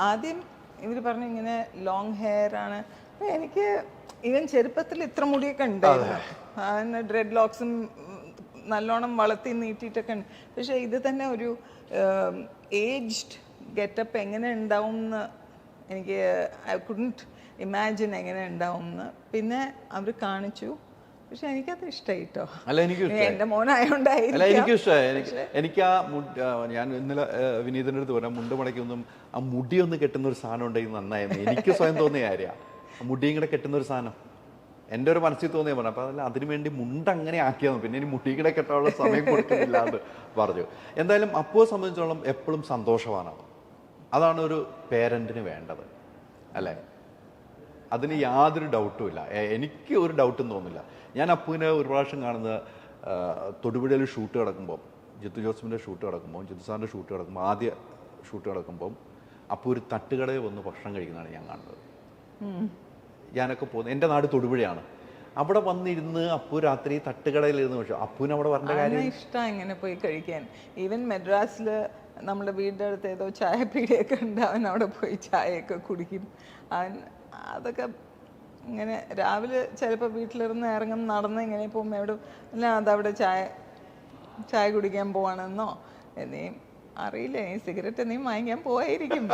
ആദ്യം ഇവർ പറഞ്ഞു ഇങ്ങനെ ലോങ് ഹെയർ ആണ്. അപ്പൊ എനിക്ക് ഈവൻ ചെറുപ്പത്തിൽ ഇത്ര മുടിയൊക്കെ ഉണ്ടായിരുന്നു, ഡ്രെഡ് ലോക്സും നല്ലോണം വളർത്തി നീട്ടിയിട്ടൊക്കെ ഉണ്ട്. പക്ഷെ ഇത് തന്നെ ഒരു ഏജ്ഡ് ഗെറ്റപ്പ് എങ്ങനെ ഉണ്ടാവും എന്ന് എനിക്ക് ഐ കുഡൻറ്റ് ഇമാജിൻ എങ്ങനെ ഉണ്ടാവും എന്ന്. പിന്നെ അവർ കാണിച്ചു, പക്ഷെ എനിക്കത് ഇഷ്ടമായി കേട്ടോ. അല്ല, എനിക്ക് എന്റെ മോനായോണ്ടായിരിക്കും. അല്ല, എനിക്കും ഇഷ്ടമായി. എനിക്ക് ആ ഞാൻ ഇന്നലെ വിനീതിൻ്റെ അടുത്ത് പറയാം, മുണ്ട് മടക്കൊന്നും ആ മുടിയൊന്ന് കെട്ടുന്ന ഒരു സാധനം ഉണ്ടെങ്കിൽ നന്നായിരുന്നു. എനിക്ക് സ്വയം തോന്നിയ കാര്യമാണ് മുടിയും കൂടെ കെട്ടുന്ന ഒരു സാധനം. എൻ്റെ ഒരു മനസ്സിൽ തോന്നിയ പറഞ്ഞു. അപ്പോൾ അതല്ല, അതിനു വേണ്ടി മുണ്ട് അങ്ങനെ ആക്കിയാൽ പിന്നെ ഇനി മുടിയും കൂടെ കെട്ടാനുള്ള സമയം കൊടുക്കുന്നില്ല എന്ന് പറഞ്ഞു. എന്തായാലും അപ്പുവെ സംബന്ധിച്ചോളം എപ്പോഴും സന്തോഷവാനാണ്. അതാണ് ഒരു പേരൻറ്റിന് വേണ്ടത്, അല്ലേ? അതിന് യാതൊരു ഡൗട്ടും ഇല്ല. എനിക്ക് ഒരു ഡൗട്ടും തോന്നില്ല. ഞാൻ അപ്പുവിനെ ഒരു പ്രാവശ്യം കാണുന്നത് തൊടുപുഴയിൽ ഷൂട്ട് കിടക്കുമ്പോൾ, ജിത്തു ജോസഫിൻ്റെ ഷൂട്ട് കിടക്കുമ്പോൾ, ജിത്തു സാറിൻ്റെ ഷൂട്ട് കിടക്കുമ്പോൾ, ആദ്യ ഷൂട്ട് കിടക്കുമ്പം അപ്പു ഒരു തട്ടുകടയിൽ വന്ന് ഭക്ഷണം കഴിക്കുന്നതാണ് ഞാൻ കാണുന്നത്. ഞാനൊക്കെ പോകുന്നത്, എൻ്റെ നാട് തൊടുപുഴയാണ്. അവിടെ വന്നിരുന്ന് അപ്പു രാത്രി തട്ടുകടയിലിരുന്ന് പക്ഷേ അപ്പുവിന് അവിടെ വരേണ്ട കാര്യം ഇഷ്ടം ഇങ്ങനെ പോയി കഴിക്കാൻ. ഈവൻ മെഡ്രാസിൽ നമ്മുടെ വീടിൻ്റെ അടുത്ത് ഏതോ ചായപ്പീടിയൊക്കെ ഉണ്ട്, അവൻ അവിടെ പോയി ചായയൊക്കെ കുടിക്കും. അവൻ അതൊക്കെ ഇങ്ങനെ രാവിലെ ചിലപ്പോൾ വീട്ടിലിരുന്ന് ഇറങ്ങും, നടന്ന് ഇങ്ങനെ പോകുമ്പോൾ എവിടെ അല്ല അതവിടെ ചായ കുടിക്കാൻ പോവാണെന്നോ എന്നീ അറിയില്ല. സിഗരറ്റ് നീ വാങ്ങിക്കാൻ പോയിരിക്കും.